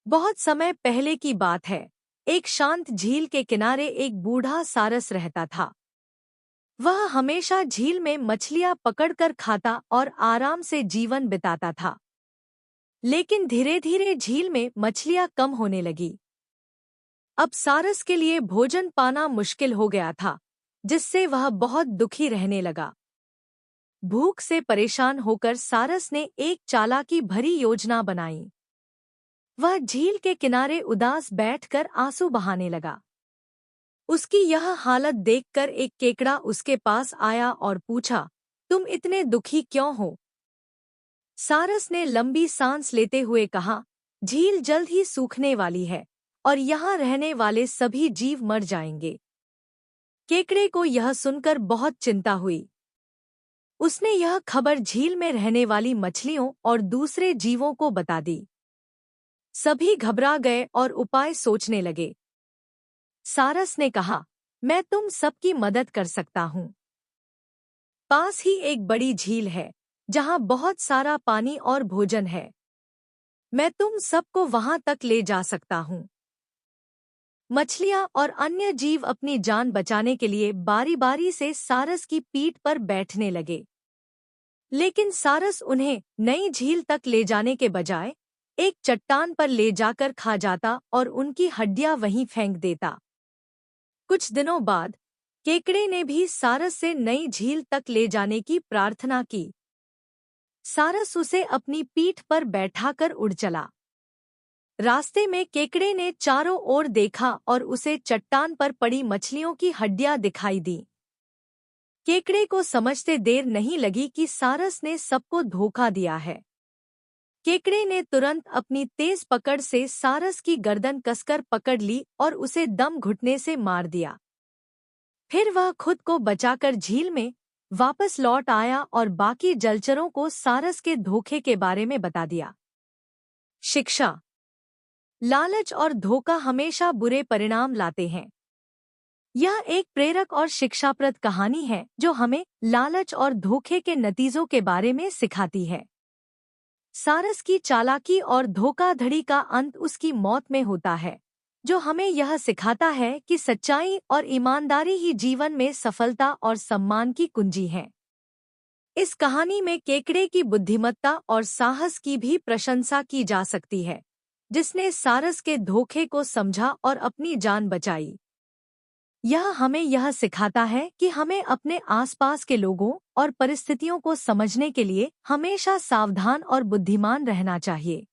बहुत समय पहले की बात है। एक शांत झील के किनारे एक बूढ़ा सारस रहता था। वह हमेशा झील में मछलियां पकड़कर खाता और आराम से जीवन बिताता था। लेकिन धीरे धीरे झील में मछलियां कम होने लगी। अब सारस के लिए भोजन पाना मुश्किल हो गया था, जिससे वह बहुत दुखी रहने लगा। भूख से परेशान होकर सारस ने एक चालाकी भरी योजना बनाई। वह झील के किनारे उदास बैठकर आंसू बहाने लगा। उसकी यह हालत देखकर एक केकड़ा उसके पास आया और पूछा, तुम इतने दुखी क्यों हो? सारस ने लंबी सांस लेते हुए कहा, झील जल्द ही सूखने वाली है और यहाँ रहने वाले सभी जीव मर जाएंगे। केकड़े को यह सुनकर बहुत चिंता हुई। उसने यह खबर झील में रहने वाली मछलियों और दूसरे जीवों को बता दी। सभी घबरा गए और उपाय सोचने लगे। सारस ने कहा, मैं तुम सबकी मदद कर सकता हूँ। पास ही एक बड़ी झील है, जहाँ बहुत सारा पानी और भोजन है। मैं तुम सबको वहां तक ले जा सकता हूँ। मछलियाँ और अन्य जीव अपनी जान बचाने के लिए बारी-बारी से सारस की पीठ पर बैठने लगे। लेकिन सारस उन्हें नई झील तक ले जाने के बजाय एक चट्टान पर ले जाकर खा जाता और उनकी हड्डियां वहीं फेंक देता। कुछ दिनों बाद केकड़े ने भी सारस से नई झील तक ले जाने की प्रार्थना की। सारस उसे अपनी पीठ पर बैठाकर उड़ चला। रास्ते में केकड़े ने चारों ओर देखा और उसे चट्टान पर पड़ी मछलियों की हड्डियां दिखाई दी। केकड़े को समझते देर नहीं लगी कि सारस ने सबको धोखा दिया है। केकड़े ने तुरंत अपनी तेज पकड़ से सारस की गर्दन कसकर पकड़ ली और उसे दम घुटने से मार दिया। फिर वह खुद को बचाकर झील में वापस लौट आया और बाकी जलचरों को सारस के धोखे के बारे में बता दिया। शिक्षा। लालच और धोखा हमेशा बुरे परिणाम लाते हैं। यह एक प्रेरक और शिक्षाप्रद कहानी है जो हमें लालच और धोखे के नतीजों के बारे में सिखाती है। सारस की चालाकी और धोखाधड़ी का अंत उसकी मौत में होता है, जो हमें यह सिखाता है कि सच्चाई और ईमानदारी ही जीवन में सफलता और सम्मान की कुंजी है। इस कहानी में केकड़े की बुद्धिमत्ता और साहस की भी प्रशंसा की जा सकती है, जिसने सारस के धोखे को समझा और अपनी जान बचाई। यह हमें यह सिखाता है कि हमें अपने आसपास के लोगों और परिस्थितियों को समझने के लिए हमेशा सावधान और बुद्धिमान रहना चाहिए।